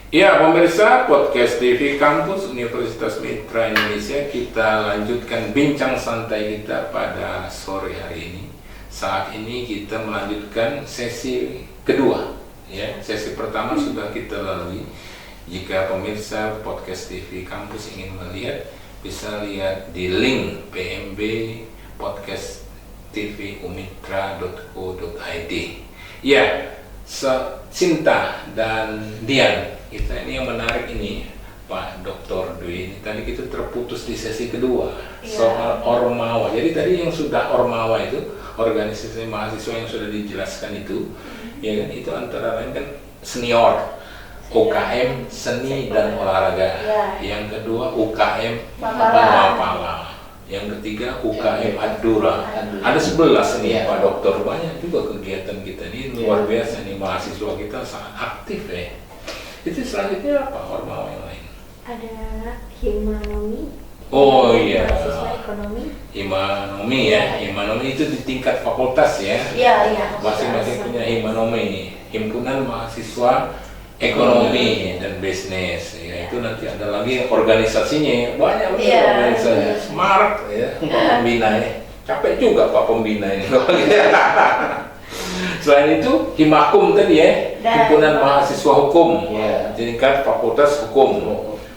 Ya, pemirsa podcast TV Kampus Universitas Mitra Indonesia, kita lanjutkan bincang santai kita pada sore hari ini. Saat ini kita melanjutkan sesi kedua. Ya, sesi pertama sudah kita lalui. Jika pemirsa podcast TV Kampus ingin melihat, bisa lihat di link PMB podcast TV umitra.co.id. Ya, Cinta dan Dian, kita ini yang menarik ini Pak Dr. Dwi. Tadi kita terputus di sesi kedua soal Ormawa. Jadi tadi yang sudah Ormawa itu organisasi mahasiswa yang sudah dijelaskan itu, ya kan, itu antara lain kan senior, UKM seni dan olahraga. Yang kedua UKM Mapala. Yang ketiga UKM Adura. Ada 11 nih Pak Dokter, banyak juga kegiatan kita ini, luar biasa nih, mahasiswa kita sangat aktif ya. Itu selanjutnya apa Ormawa yang lain? Ada Himanomi. Oh iya. Mahasiswa ekonomi. Himanomi ya, Himanomi itu di tingkat fakultas ya. Iya. Masing-masing punya Himanomi nih, himpunan mahasiswa ekonomi dan bisnis ya. Itu nanti ada lagi organisasinya, banyak organisasinya, smart ya, Pak Pembina ya. Capek juga Pak Pembina ini. Selain itu Himakum tadi ya, himpunan mahasiswa hukum, di tingkat fakultas hukum.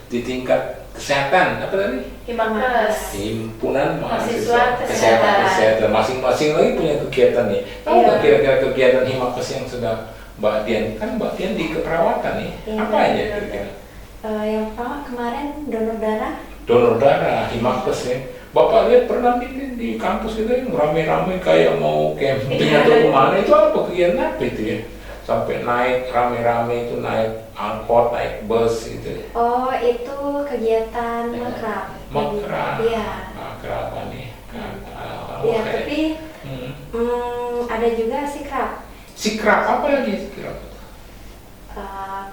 Di tingkat kesehatan apa tadi? Himakes. Himpunan mahasiswa kesehatan. Masing-masing lagi punya kegiatan nih. Tahu nggak kira-kira kegiatan Himakes yang sudah Mbak Dian? Kan Mbak Dian di keperawatan nih. Apa aja kira-kira? Yang pertama kemarin donor darah. Donor darah, Himakes ya. Bapak lihat pernah di kampus kita yang rame-rame kayak mau camping atau kemana, itu apa kegiatan apa itu ya? Sampai naik rame-rame itu, naik angkot, naik bus gitu. Oh, itu kegiatan makrab. Makrab. Iya. Makrab apa nih? Iya, tapi ada juga sikrab. Sikrab apa lagi sikrab?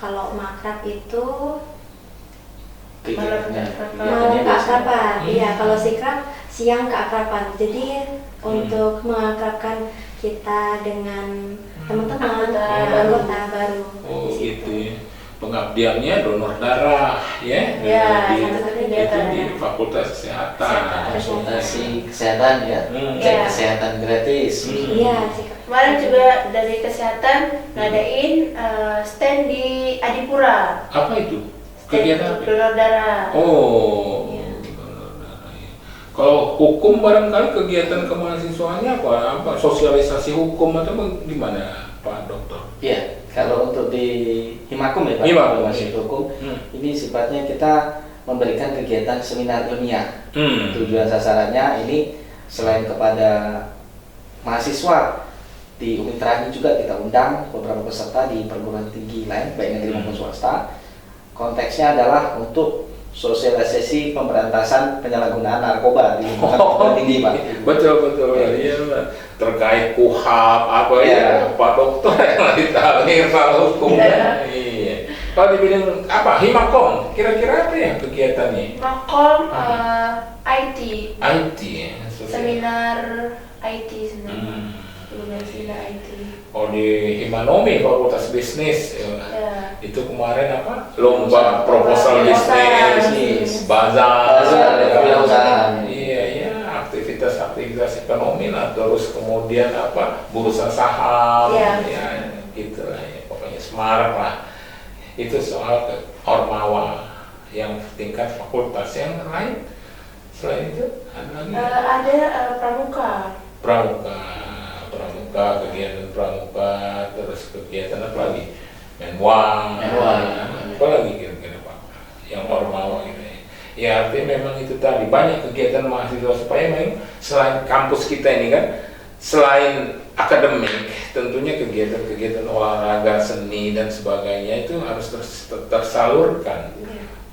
Kalau makrab itu mau keakraban. Iya, kalau sikrab siang keakraban. Jadi untuk mengakrabkan kita dengan teman-teman, anggota baru. Oh gitu ya. Pengabdiannya donor darah ya. Itu di Fakultas Kesehatan. Konsultasi kesehatan ya. Cek kesehatan gratis. Iya, kemarin juga dari kesehatan ngadain stand di Adipura. Apa itu? Kegiatan donor darah. Oh, donor darah ya. Kalau hukum barangkali kegiatan kemahasiswaannya apa? Sosialisasi hukum atau gimana Pak Dokter? Ya, kalau untuk di Himakum ya Pak, Himakum, masih hukum, ini sifatnya kita memberikan kegiatan seminar ilmiah. Tujuan sasarannya ini selain kepada mahasiswa di Umitra ini juga kita undang beberapa peserta di perguruan tinggi lain, baik negeri maupun swasta. Konteksnya adalah untuk sosialisasi pemberantasan penyalahgunaan narkoba di perguruan tinggi Pak. Betul. Iya, terkait KUHAP apa ya, Pak Dokter yang ditanya kalau hukum. Iya. Kalau di bidang apa? Himakom, kira-kira apa ya kegiatannya? Makom IT. IT ya. Seminar IT sebenarnya. Seminar IT. Oh, di Himanomi Fakultas Bisnis ya. Itu kemarin apa? Lomba proposal bisnis, bazar, iya, aktivitas ekonomi lah, terus kemudian apa? Bursa saham, ya gitulah ya, pokoknya smart lah. Itu soal Ormawa yang tingkat fakultas. Yang lain selain itu ada lagi? Ada pramuka, kegiatan pramuka, terus kegiatan apa lagi? Menwang, apa lagi kira-kira Pak? Yang Ormawa gitu ya. Ya artinya memang itu tadi banyak kegiatan mahasiswa supaya memang selain kampus kita ini kan, selain akademik, tentunya kegiatan-kegiatan olahraga, seni dan sebagainya itu harus tersalurkan.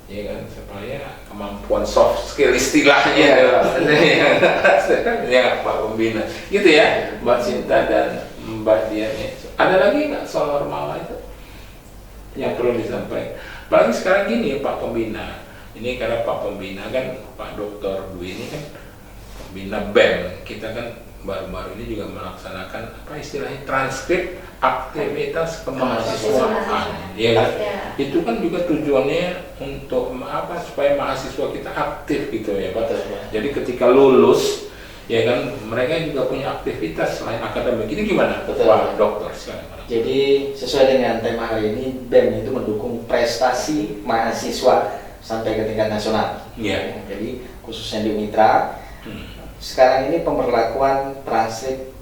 Ya kan, supaya kemampuan soft skill istilahnya ya Pak Pembina gitu ya, Mbak Cinta dan Mbak Dian ya. Ada lagi nggak soal Ormawa itu yang perlu disampaikan? Apalagi sekarang gini Pak Pembina, ini karena Pak Pembina kan Pak Dr. Dwi ini kan Pembina BEM, kita kan baru-baru ini juga melaksanakan apa istilahnya transkrip aktivitas kemahasiswaan. Ya kan? Itu kan juga tujuannya untuk apa supaya mahasiswa kita aktif gitu ya Pak. Jadi ketika lulus ya kan mereka juga punya aktivitas selain akademik. Ini gimana? Betul. Wah, dokter silakan. Jadi sesuai dengan tema hari ini, BEM itu mendukung prestasi mahasiswa sampai ke tingkat nasional. Iya. Jadi khususnya di Mitra, sekarang ini pemberlakuan transkrip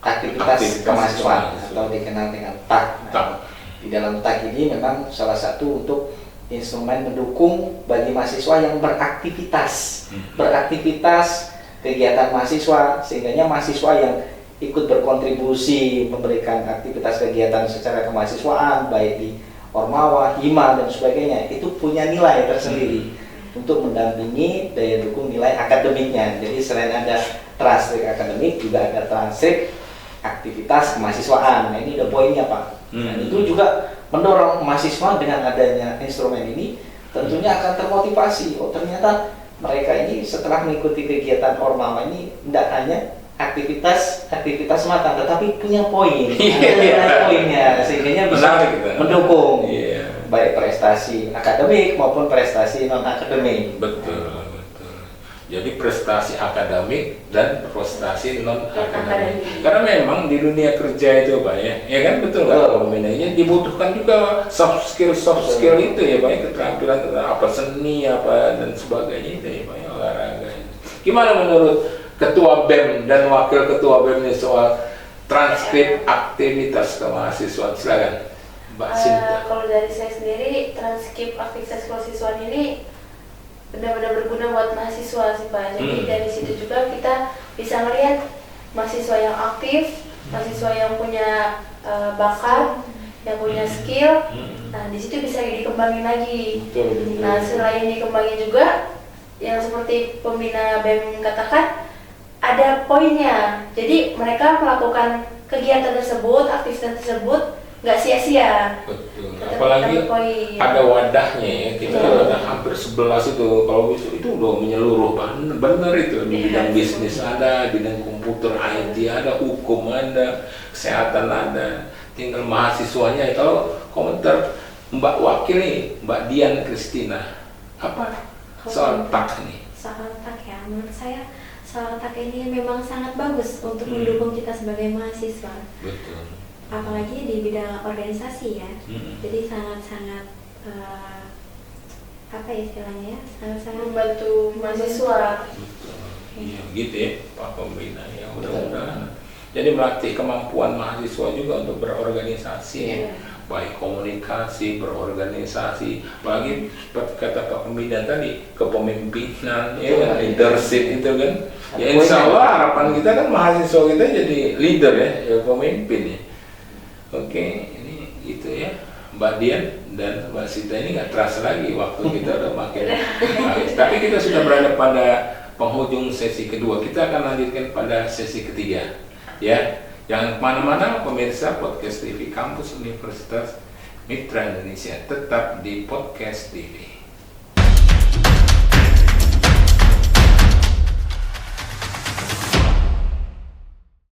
aktivitas kemahasiswaan atau dikenal dengan TAK. Nah, di dalam TAK ini memang salah satu untuk instrumen mendukung bagi mahasiswa yang beraktivitas, kegiatan mahasiswa, sehingga mahasiswa yang ikut berkontribusi memberikan aktivitas kegiatan secara kemahasiswaan baik di Ormawa, Hima dan sebagainya itu punya nilai tersendiri untuk mendampingi daya dukung nilai akademiknya. Jadi selain ada transkrip akademik juga ada transkrip aktivitas kemahasiswaan. Nah, ini ada poinnya Pak. Dan itu juga mendorong mahasiswa dengan adanya instrumen ini tentunya akan termotivasi. Oh ternyata mereka ini setelah mengikuti kegiatan Ormawa ini tidak hanya aktivitas mata, tetapi punya poin, ada poinnya, sehingga bisa mendukung baik prestasi akademik maupun prestasi non akademik. Betul. Jadi prestasi akademik dan prestasi non akademik. Karena memang di dunia kerja itu Pak ya kan betul nggak kombinasinya dibutuhkan juga soft skill itu ya Pak ya, keterampilan apa seni apa dan sebagainya itu ya Pak ya, olahraga. Gimana menurut Ketua BEM dan Wakil Ketua BEM ini soal transkrip aktivitas kemahasiswaan? Silakan Mbak Sinta. Kalau dari saya sendiri, transkrip aktivitas kemahasiswaan ini benar-benar berguna buat mahasiswa sih Pak. Jadi dari situ juga kita bisa melihat mahasiswa yang aktif, mahasiswa yang punya bakat, yang punya skill. Nah di situ bisa dikembangin lagi. Nah selain dikembangin juga, yang seperti pembina BEM katakan, ada poinnya. Jadi mereka melakukan kegiatan tersebut, aktivitas tersebut nggak sia-sia. Betul. Apalagi ada wadahnya ya. Kita ada hampir 11 itu. Kalau itu udah menyeluruh benar itu di bidang bisnis ada, bidang komputer IT ada, hukum ada, kesehatan ada. Tinggal mahasiswanya. Kalau komentar Mbak Wakil nih, Mbak Dian Kristina, apa soal TAK nih? Soal TAK ya, menurut saya soal TAK ini memang sangat bagus untuk mendukung kita sebagai mahasiswa. Betul. Apalagi di bidang organisasi ya. Jadi sangat-sangat apa istilahnya ya? Sangat-sangat membantu mahasiswa. Betul. Iya, gitu ya Pak Pembina ya. Mudah-mudahan. Jadi melatih kemampuan mahasiswa juga untuk berorganisasi ya. Baik komunikasi, berorganisasi, apalagi seperti kata Pak Pembina tadi, kepemimpinan, ya, leadership itu kan. Ya insya Allah harapan kita kan mahasiswa kita jadi leader ya pemimpin ya. Oke, ini gitu ya. Mbak Dian dan Mbak Sita ini nggak terasa lagi waktu kita udah makin habis. Tapi kita sudah berada pada penghujung sesi kedua. Kita akan lanjutkan pada sesi ketiga. Ya, jangan kemana-mana pemirsa podcast TV Kampus Universitas Mitra Indonesia, tetap di Podcast TV.